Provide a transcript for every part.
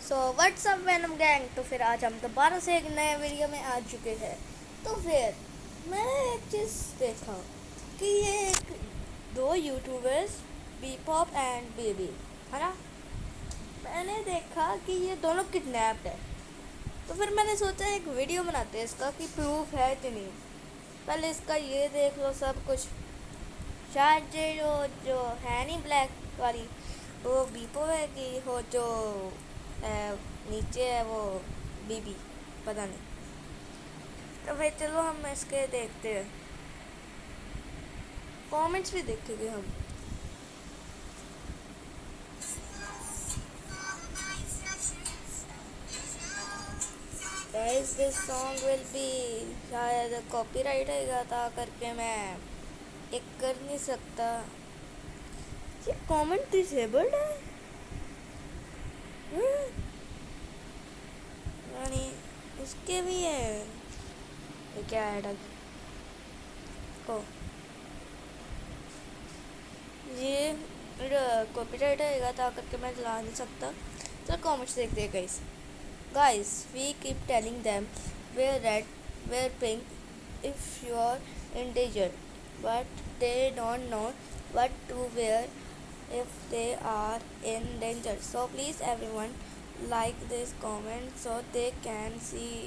So what's up Venom gang. तो फिर आज हम दोबारा से एक नए वीडियो में आ चुके हैं। तो फिर मैंने एक चीज़ देखा कि ये एक दो YouTubers B pop and baby है ना। मैंने देखा कि ये दोनों किडनैप्ड है। तो फिर मैंने सोचा एक वीडियो बनाते हैं इसका कि प्रूफ है कि नहीं। पहले इसका ये देख लो सब कुछ। शायद ये जो है नहीं ब्लैक वाली वो बीपो है कि हो जो नीचे है वो बीबी, पता नहीं। तो भाई चलो हम इसके देखते हैं, कमेंट्स भी देखेंगे हम। Guys this song will be शायद कॉपीराइट आएगा था करके मैं एक कर नहीं सकता। ये कमेंट डिसेबल्ड है यानी इसके भी है। ये क्या है को ये कॉपीराइट आएगा था करके मैं चला नहीं सकता। चलो कमेंट्स देखते हैं guys. Guys, we keep telling them wear red, wear pink if you are in danger, but they don't know what to wear if they are in danger. So please everyone like this comment so they can see.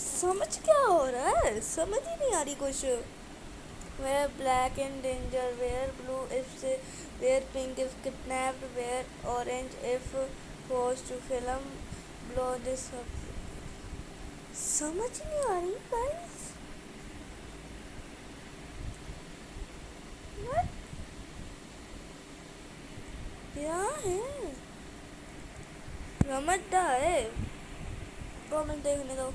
समझ क्या हो रहा है, समझ ही नहीं आ रही कुछ। Wear black in danger, wear blue if say, wear pink if kidnapped, wear orange if forced to film, blow this up. समझ नहीं आ रही गाइस। क्या है रमड्डा है तो मैं देखने दो।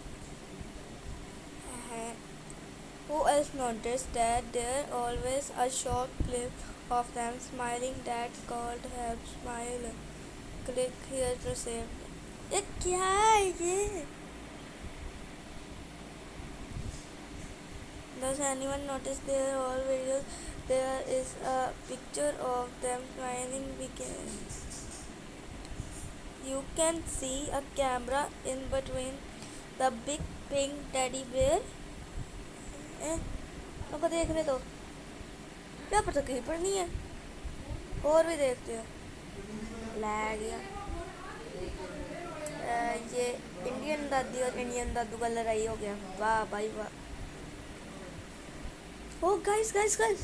Who else noticed that there always a short clip of them smiling that's called help smile? Click here to save. ये क्या है ये? Does anyone notice their all videos? There is a picture of them smiling begins. You can see a camera in between the big pink teddy bear. आपको देखने दो, क्या पता कहीं पर नहीं है। और भी देखते हैं। लैग गया। ये इंडियन दादी और इंडियन दादू का लड़ाई हो गया। वाह भाई वाह। ओ गाइस गाइस गाइस,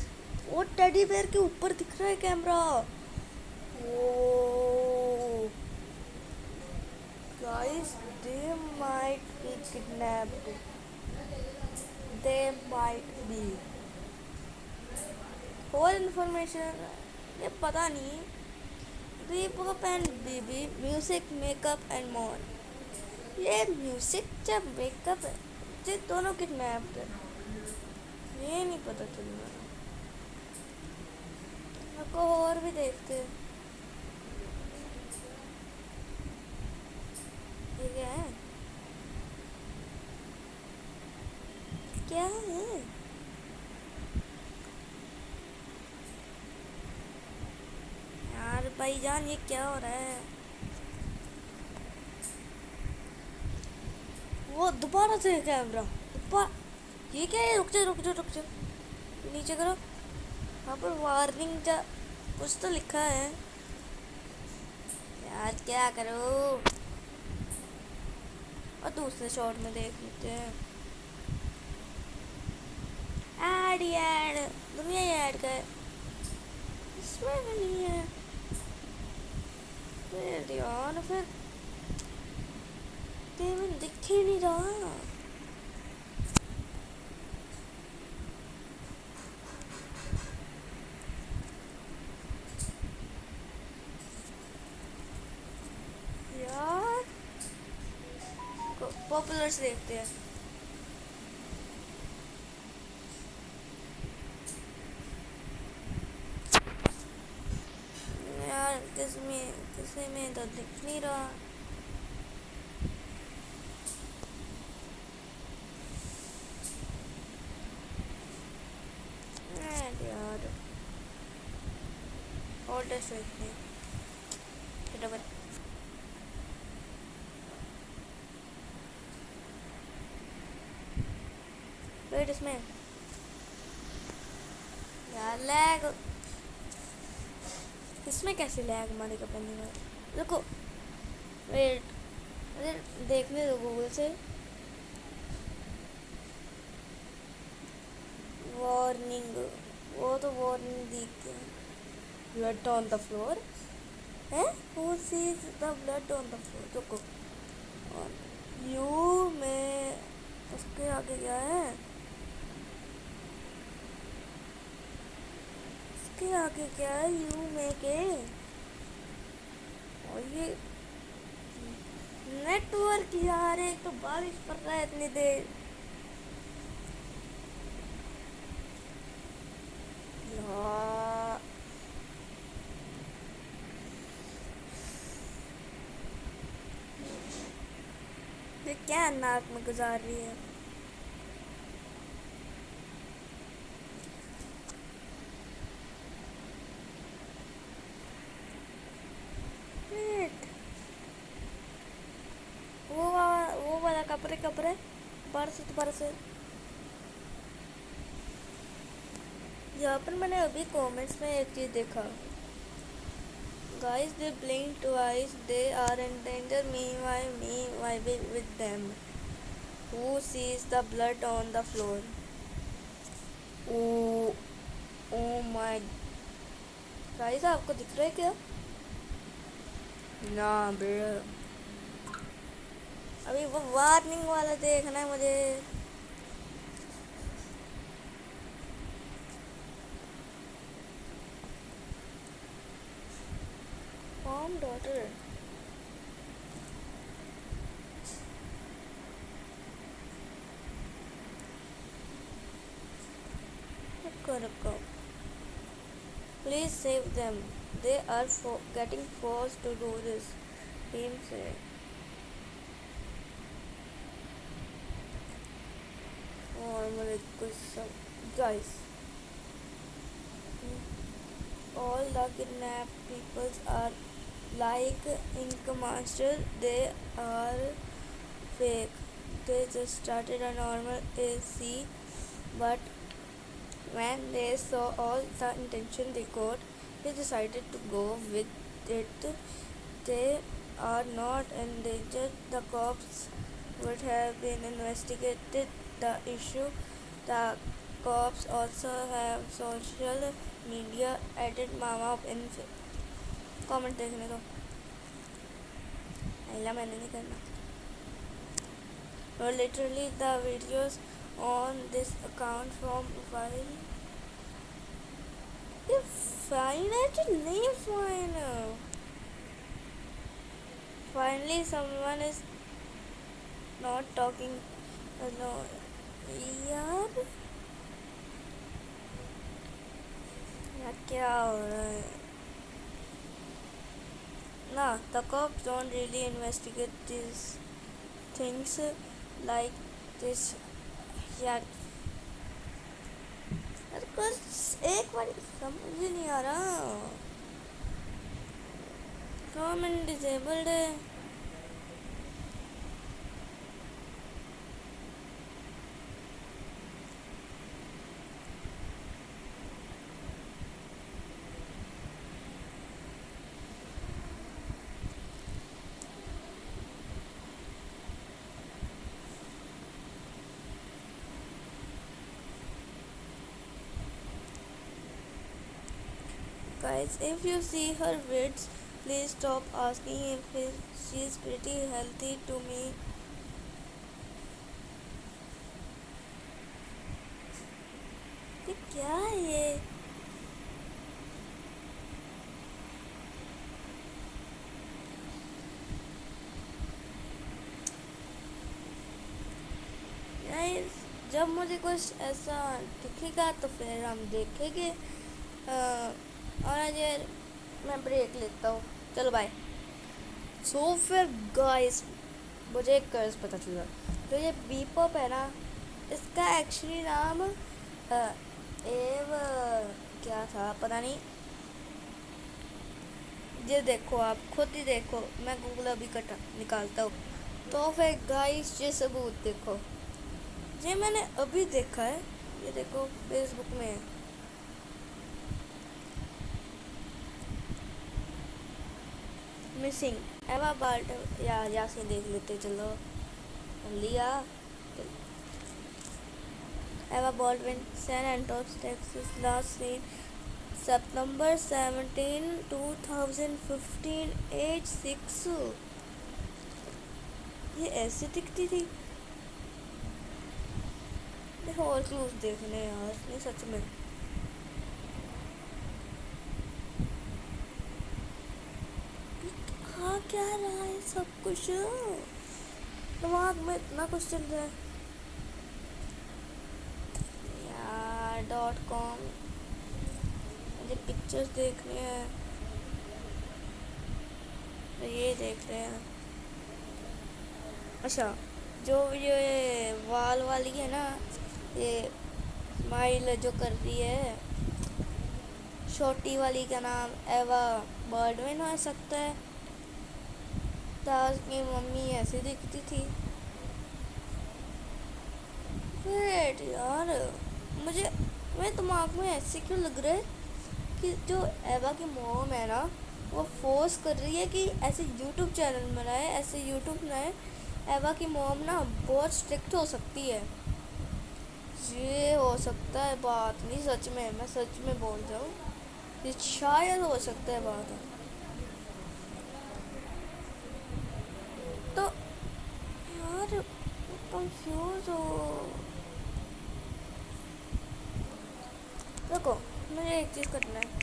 वो टेडी बेयर के ऊपर दिख रहा है camera. Oh guys, they might be kidnapped, they might be. और इन्फॉर्मेशन ये पता नहीं। P-pop and BB, music makeup and more. ये म्यूजिक जब मेकअप है ये दोनों किडनैप्ड है, ये नहीं पता चल रहा। आपको और भी देखते हैं। ये क्या है, क्या है? यार भाईजान ये क्या हो रहा है? वो दोबारा से कैमरा ये क्या है? रुक जा रुक जा रुक जा, नीचे करो। यहाँ पर वार्निंग जा कुछ तो लिखा है यार, क्या करो। और दूसरे शॉट में देख लेते हैं। ऐड दुनिया ही ऐड का है, इसमें भी नहीं है। फिर यार फिर पेमेंट दिख ही नहीं रहा। यार पॉपुलर्स देखते हैं। यार किसी में तो दिख नहीं रहा। यार और देखते हैं। वेट इसमें यार लैग, इसमें कैसे लैग मारेगा बंदी में? रुको वेट, अरे देखने दो गूगल से। वार्निंग, वो तो वार्निंग दी थी, ब्लड ऑन द फ्लोर है, who seize the blood on the floor. रुको, यू में उसके आगे क्या है, उसके आगे क्या है, यू में के, और ये नेटवर्क यार, एक तो बारिश पड़ रहा है इतनी देर। ये क्या नाक में गुजार रही है? वो वाला कपड़े कपड़े बरस बरस। यहाँ पर मैंने अभी कमेंट्स में एक चीज़ देखा, guys they blink twice, they are in danger, meanwhile me vibing with them, who sees the blood on the floor। Oh my guys, आपको दिख रहा है क्या? ना बे, अभी वो वार्निंग वाला देखना है मुझे। मॉम डॉटर, रुको, please save them, they are getting forced to do this, team से। और मुझे कुछ guys, all the kidnapped peoples are like Ink Master, they are fake, they just started a normal AC, but when they saw all the attention they got, they decided to go with it. They are not endangered. The cops would have been investigated the issue. The cops also have social media, added Mama in comment देखने दो, अल्लाह मैंने नहीं करना। No, literally the videos on this account from while ये fine है कि नहीं fine? Finally someone is not talking alone। यार यार क्या हो रहा है ना? The cops don't really investigate these things like this यार। कुछ एक बार समझ ही नहीं आ रहा, कमेंट डिसेबल्ड है। Guys, if you see her vids, please stop asking if she's pretty healthy to me। ये क्या है ये? जब मुझे कुछ ऐसा दिखेगा तो फिर हम देखेंगे। और आज यार मैं ब्रेक लेता हूँ, चलो बाय। सो फिर गाइस, मुझे एक कर्ज पता चला, तो ये बीपॉप है ना, इसका एक्चुअली नाम एव क्या था पता नहीं। ये देखो, आप खुद ही देखो, मैं गूगल अभी निकालता हूँ। तो फिर गाइस ये सबूत देखो, ये मैंने अभी देखा है, ये देखो फेसबुक में है। मिसिंग एवा बाल्ट या से देख लेते चलो। लिया Ava Baldwin, San Antonio Texas, last seen September 17, 2015, age 6। ये ऐसे दिखती थी। और क्लूज देखने यार, नहीं सच में। हाँ क्या रहा है सब कुछ, दिमाग में इतना कुछ चल रहा है यार। .com मुझे पिक्चर्स देखने हैं, तो ये देख रहे हैं। अच्छा, जो ये वाल वाली है ना, ये स्माइल जो कर रही है, छोटी वाली का नाम एवा बॉल्डविन हो सकता है। ताज की मम्मी ऐसे दिखती थी। वेट यार, मुझे मेरे दिमाग में ऐसे क्यों लग रहा है कि जो एवा की मॉम है ना, वो फोर्स कर रही है कि ऐसे यूट्यूब चैनल बनाए, ऐसे यूट्यूब बनाए। एवा की मॉम ना बहुत स्ट्रिक्ट हो सकती है। ये हो सकता है बात, नहीं सच में, मैं सच में बोल रहा हूँ, ये शायद हो सकता है बात है। तो यार कंफ्यूज हो। देखो मुझे एक चीज़ करना है।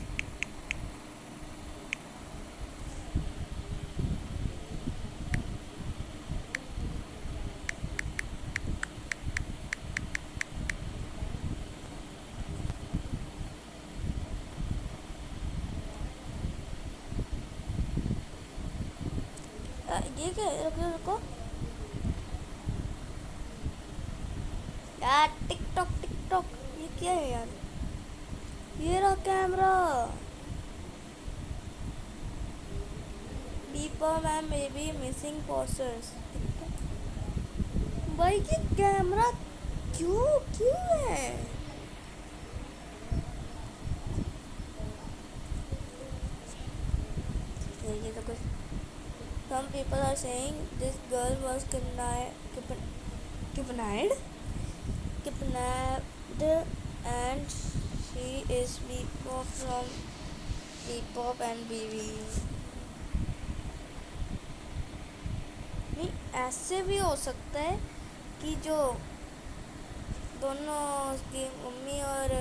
ये क्या है? रुको रुको यार, टिकटॉक टिकटॉक, ये क्या है यार? ये रहा camera. Beeper ma'am may be missing posters. भाई ये कैमरा क्यों क्यों है? ये तो कुछ। Some people are saying this girl was kidnapped, and she is Bebop from Bebop and BB. नहीं, ऐसे भी हो सकता है कि जो दोनों उसकी मम्मी और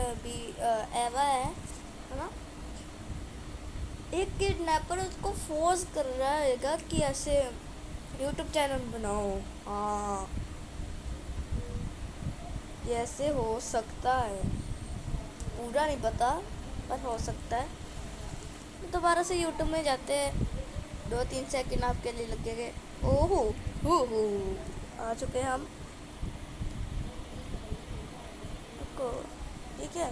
एवा है ना, एक किडनैपर उसको फोर्स कर रहा है कि ऐसे यूट्यूब चैनल बनाओ। हाँ, ये ऐसे हो सकता है, पूरा नहीं पता पर हो सकता है। दोबारा से यूट्यूब में जाते हैं, 2-3 सेकंड आपके लिए लगेंगे। ओहो हो आ चुके हैं हम। ठीक है,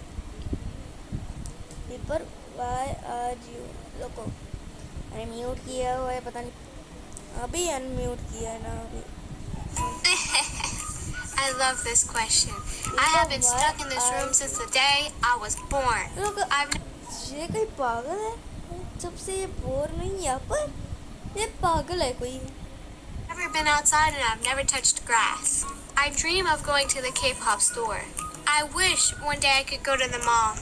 पेपर वाई आज यू रुको, अरे म्यूट किया हुआ है, पता नहीं अभी अनम्यूट किया है ना अभी। I love this question. I have been stuck in this room since the day I was born. ये कोई पागल है, जब से ये बोर नहीं यहाँ पर, ये पागल है कोई। I've never been outside and I've never touched grass. I dream of going to the K-pop store. I wish one day I could go to the mall.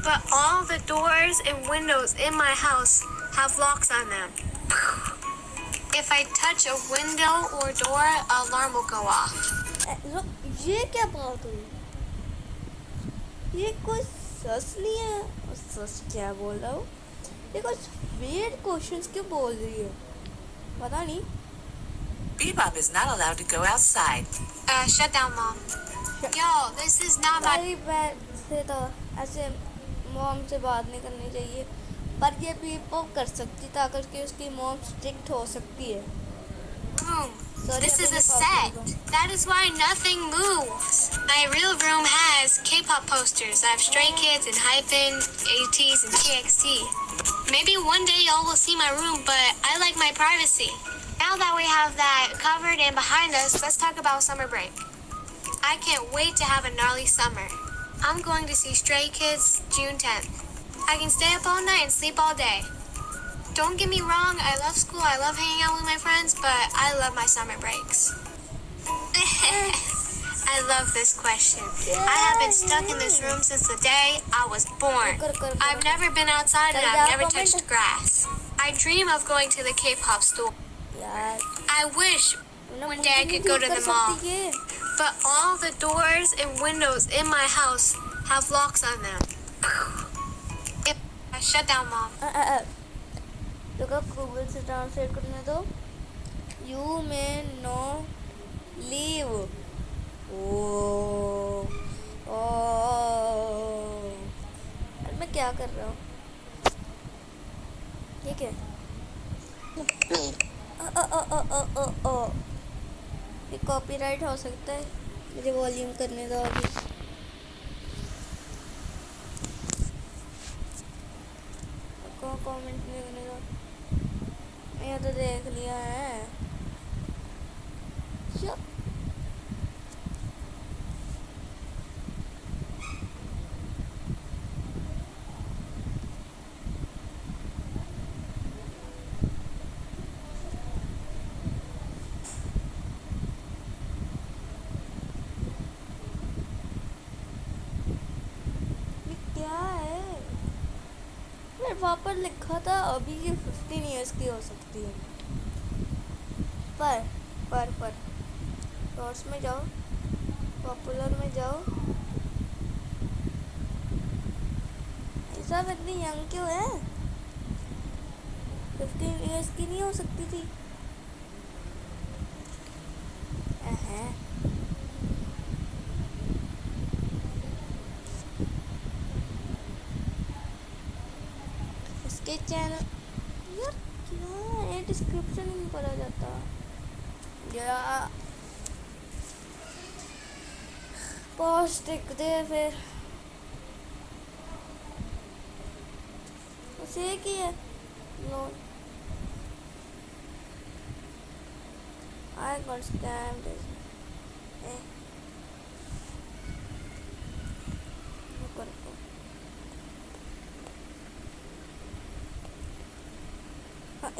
But all the doors and windows in my house have locks on them. If I touch a window or door, an alarm will go off. ये क्या बात हुई? ये कोई सच नहीं है, सच क्या बोल रहा हूँ, ये कुछ weird questions क्यों बोल रही है, पता नहीं। Bebop is not allowed to go outside. Shut down, Mom. Yo, this is not my... वैसे तो ऐसे मॉम से बात नहीं करनी चाहिए, पर ये भी पॉप कर सकती था क्योंकि उसकी मॉम स्ट्रिक्ट हो सकती है। room. This is a set. That is why nothing moves. My real room has K-pop posters. I have Stray Kids and Hypen, ATEEZ and TXT. Maybe one day y'all will see my room, but I like my privacy. Now that we have that covered and behind us, let's talk about summer break. I can't wait to have a gnarly summer. I'm going to see Stray Kids June 10th. I can stay up all night and sleep all day. Don't get me wrong, I love school, I love hanging out with my friends, but I love my summer breaks. I love this question. I have been stuck in this room since the day I was born. I've never been outside and I've never touched grass. I dream of going to the K-pop store. यार I wish one day I could go to the mall. But all the doors and windows in my house have locks on them. Shut down, Mom. देखो Google से translate करने दो. You may no leave. ओ अरे मैं क्या कर रहा हूँ? ये क्या? ये कॉपीराइट हो सकता है. मुझे वॉल्यूम करने दो अभी. कमेंट नहीं करने दो. मैं तो देख लिया है. वहाँ पर लिखा था अभी ये 15 इयर्स की हो सकती है. पर शॉर्ट्स में जाओ, पॉपुलर में जाओ. ऐसा इतनी यंग क्यों है? 15 इयर्स की नहीं हो सकती थी. इसके चैनल यार क्या है? डिस्क्रिप्शन में पढ़ा जाता या पोस्ट लिख दे फिर उसे की है. No I got scammed.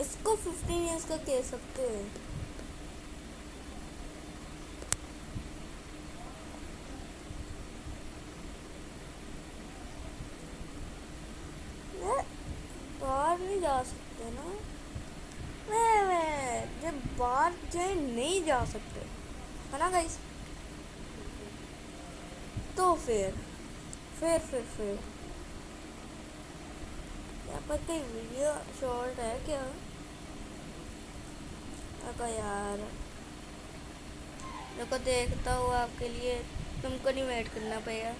इसको 15 इयर्स का कह सकते हैं. बाहर नहीं जा सकते ना. जब बाहर जाए नहीं जा सकते है ना गाइस. तो फिर यहाँ पर कोई वीडियो शॉर्ट है क्या? अगर यार देखो देखता हूँ आपके लिए. तुमको नहीं वेट करना पड़ेगा.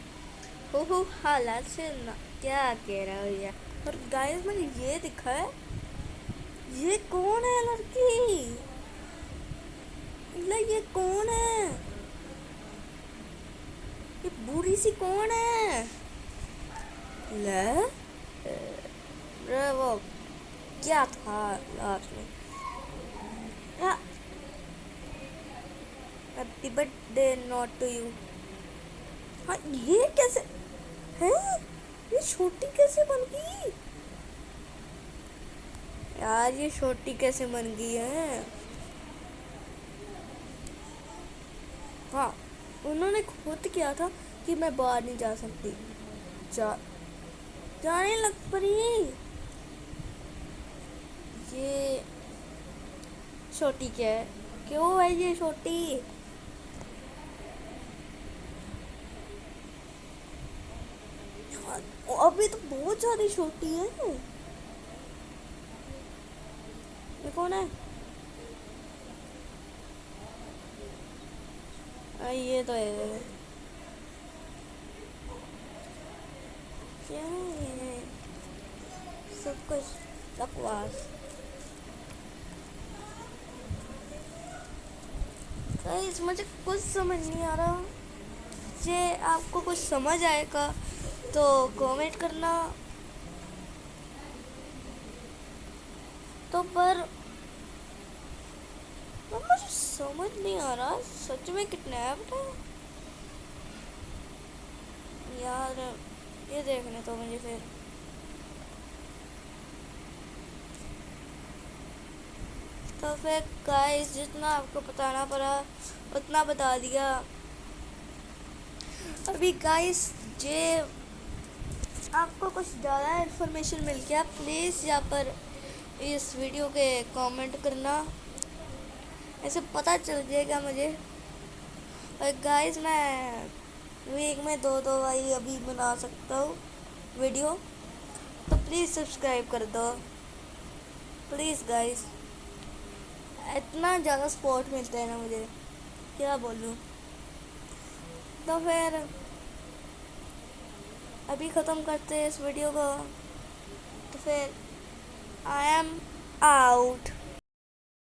हो हालात से ना क्या कह रहा हो यार. और गाइस मैंने ये दिखा है. ये कौन है लड़की? मतलब ये कौन है? ये बूढ़ी सी कौन है? ले वो क्या था लास्ट में? Happy birthday not to you. हाँ ये कैसे है? ये छोटी कैसे बन गई यार? ये छोटी कैसे बन गई है? हाँ उन्होंने खुद किया था कि मैं बाहर नहीं जा सकती. जाने लग पड़ी. ये छोटी क्या है? क्यों है ये छोटी? अभी तो बहुत सारी छोटी है. ये कौन है? ये तो है. क्या है? सब कुछ बकवास. गाइस मुझे कुछ समझ नहीं आ रहा. जे आपको कुछ समझ आएगा तो कमेंट करना. तो पर और मुझे समझ नहीं आ रहा सच में किडनैप्ड है यार। ये देखने तो मुझे फिर तो फिर गाइस जितना आपको बताना पड़ा उतना बता दिया। अभी गाइस जे आपको कुछ ज़्यादा इन्फॉर्मेशन मिल गया प्लीज़ यहाँ पर इस वीडियो के कमेंट करना, ऐसे पता चल जाएगा मुझे। और गाइस मैं वीक में दो भाई अभी बना सकता हूँ वीडियो, तो प्लीज़ सब्सक्राइब कर दो प्लीज़ गाइस। इतना ज़्यादा सपोर्ट मिलता है ना मुझे, क्या बोलूँ। तो फिर अभी ख़त्म करते हैं इस वीडियो को, तो फिर आई एम आउट।